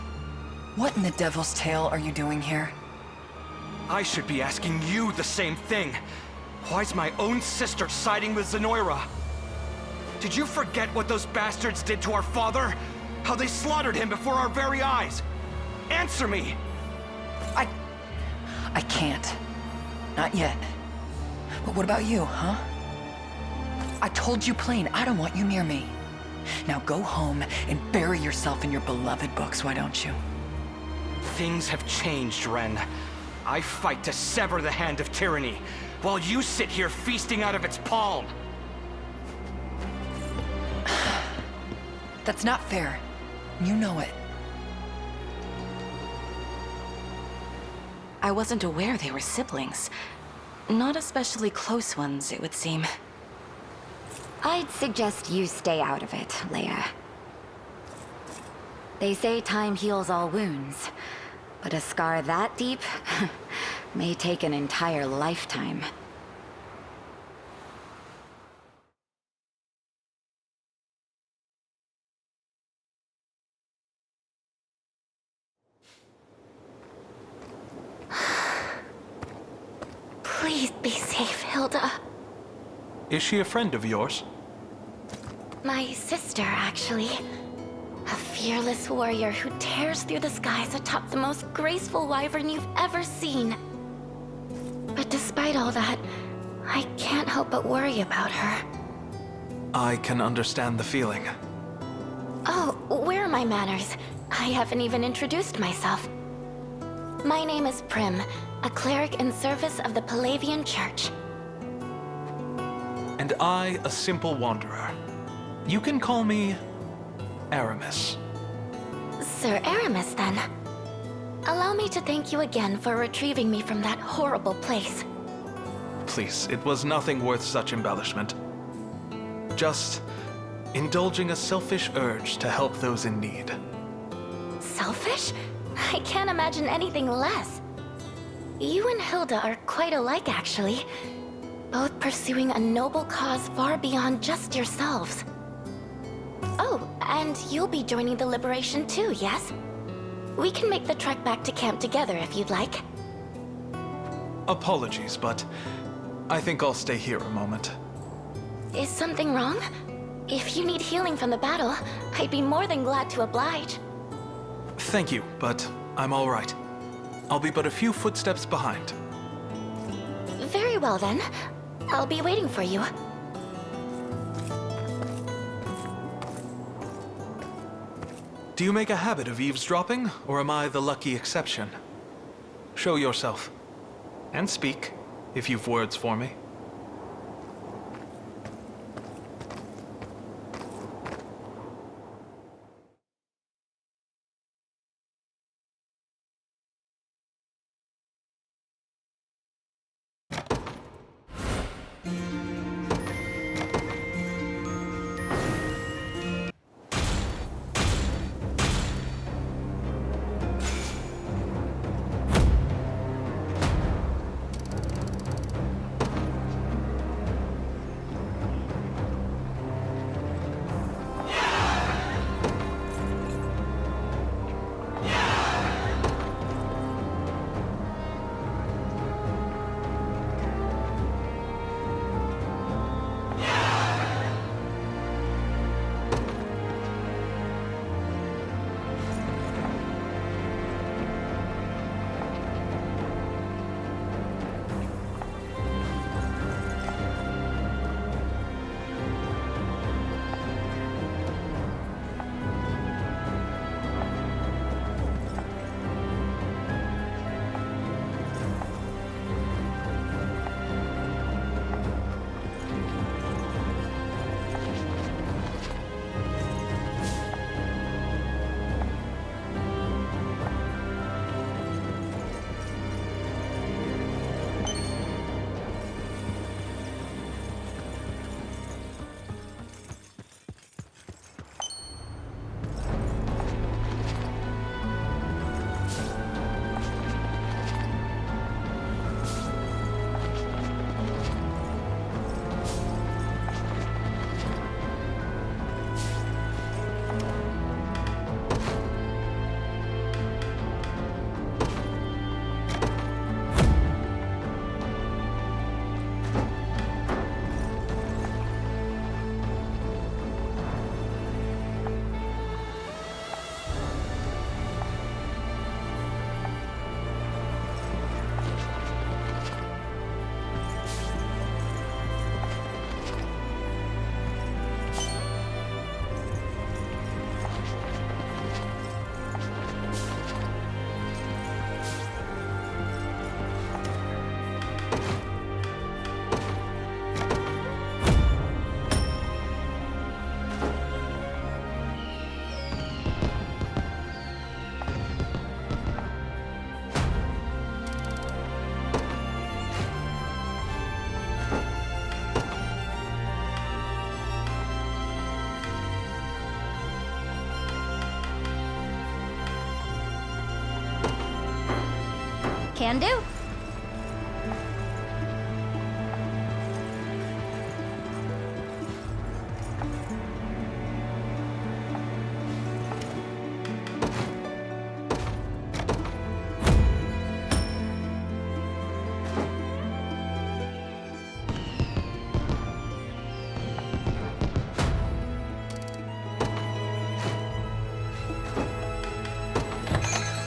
what in the devil's tail are you doing here? I should be asking you the same thing. Why's my own sister siding with Zenoira? Did you forget what those bastards did to our father? How they slaughtered him before our very eyes? Answer me! I can't. Not yet. But what about you, huh? I told you plain, I don't want you near me. Now go home and bury yourself in your beloved books, why don't you? Things have changed, Ren. I fight to sever the hand of tyranny, while you sit here feasting out of its palm. That's not fair. You know it. I wasn't aware they were siblings. Not especially close ones, it would seem. I'd suggest you stay out of it, Leia. They say time heals all wounds, but a scar that deep may take an entire lifetime. Please be safe, Hilda. Is she a friend of yours? My sister, actually. A fearless warrior who tears through the skies atop the most graceful wyvern you've ever seen. But despite all that, I can't help but worry about her. I can understand the feeling. Oh, where are my manners? I haven't even introduced myself. My name is Prim, a cleric in service of the Palavian Church. And I, a simple wanderer. You can call me Aramis. Sir Aramis, then. Allow me to thank you again for retrieving me from that horrible place. Please, it was nothing worth such embellishment. Just indulging a selfish urge to help those in need. Selfish? I can't imagine anything less. You and Hilda are quite alike, actually. Both pursuing a noble cause far beyond just yourselves. Oh, and you'll be joining the Liberation too, yes? We can make the trek back to camp together if you'd like. Apologies, but I think I'll stay here a moment. Is something wrong? If you need healing from the battle, I'd be more than glad to oblige. Thank you, but I'm all right. I'll be but a few footsteps behind. Very well then. I'll be waiting for you. Do you make a habit of eavesdropping, or am I the lucky exception? Show yourself. And speak, if you've words for me. Can do.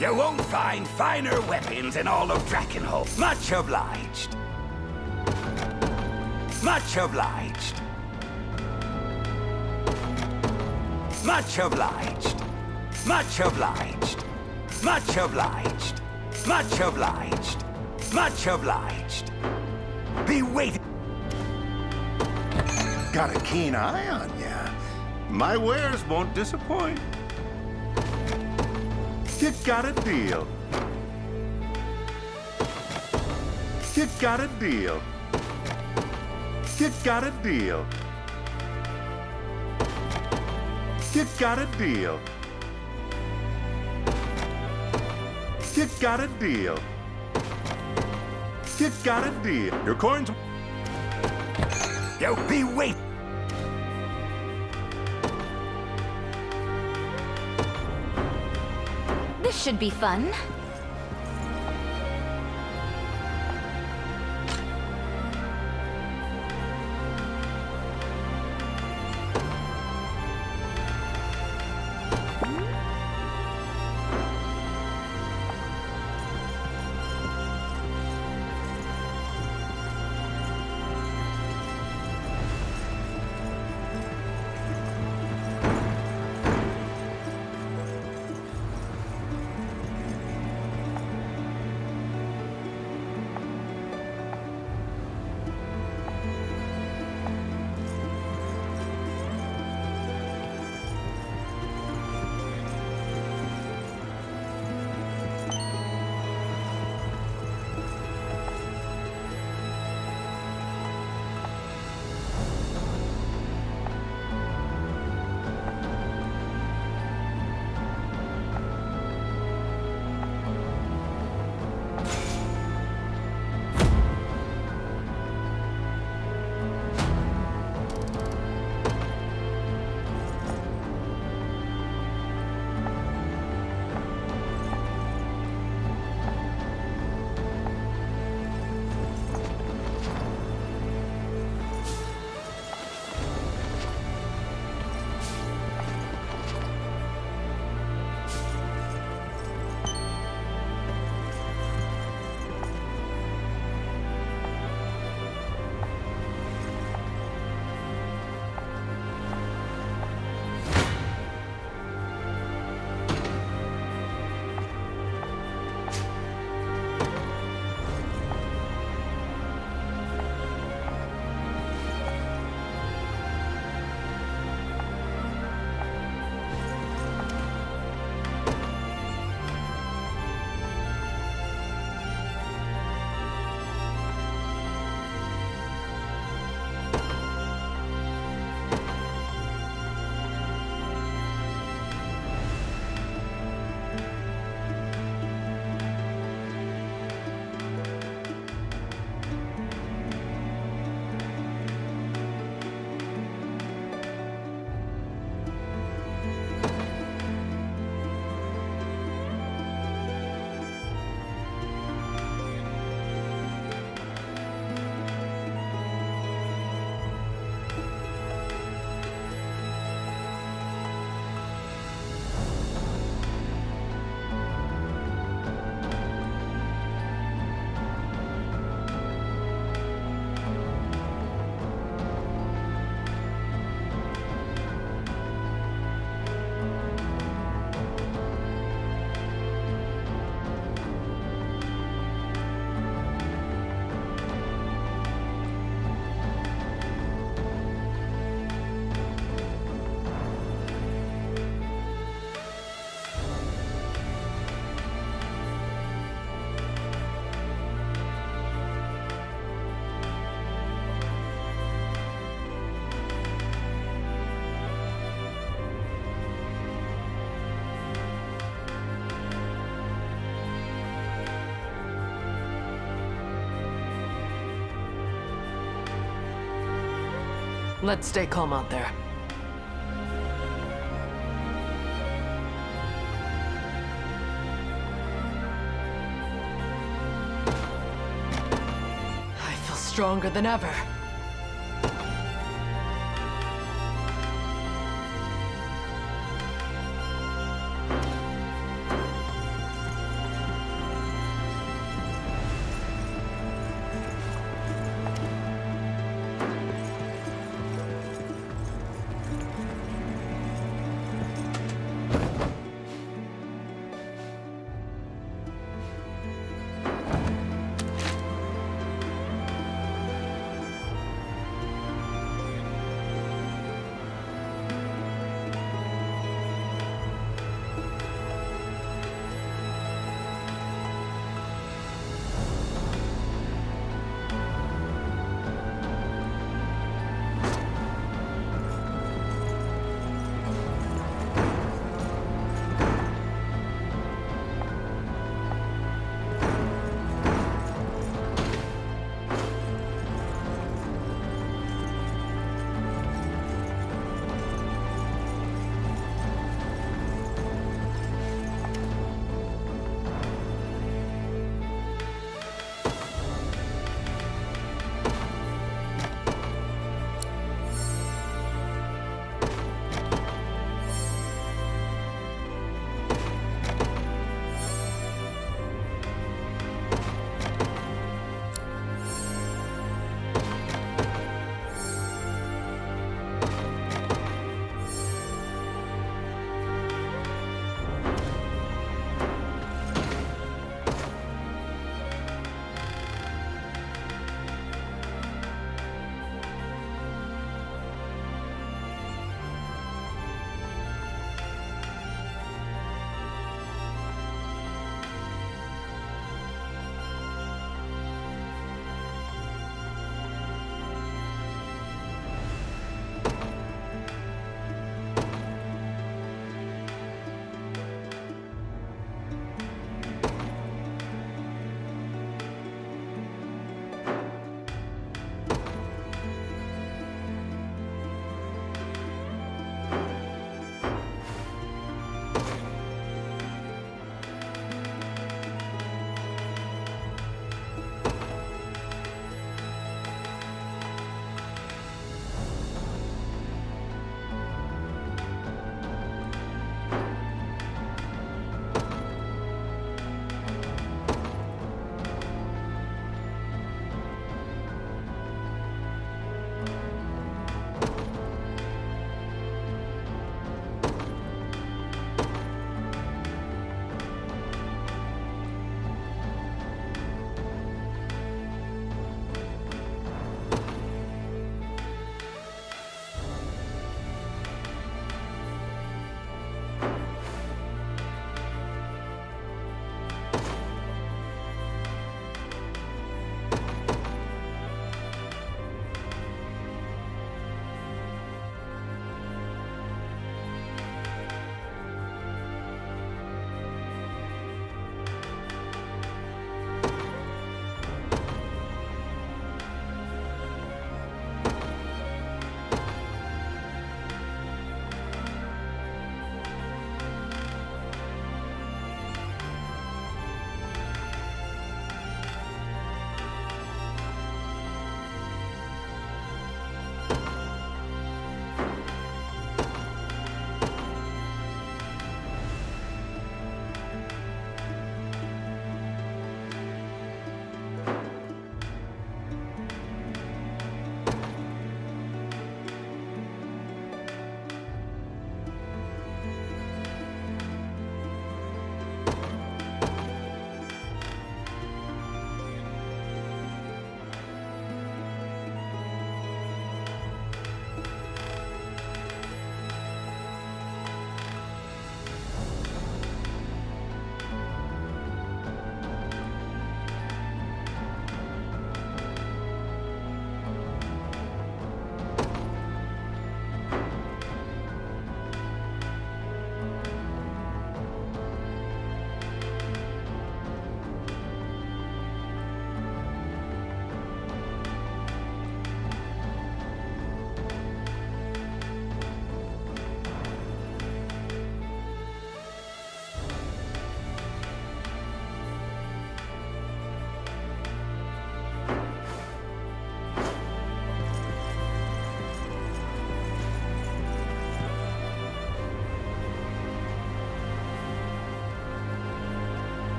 You won't find finer weapons in all of Drakenholt. Much obliged. Much obliged. Much obliged. Much obliged. Much obliged. Much obliged. Much obliged. Be waiting. Got a keen eye on ya. My wares won't disappoint. You got a deal. You got a deal. You got a deal. You got a deal. You got a deal. You got a deal. Your coins. Yo, be wait. This should be fun. Let's stay calm out there. I feel stronger than ever.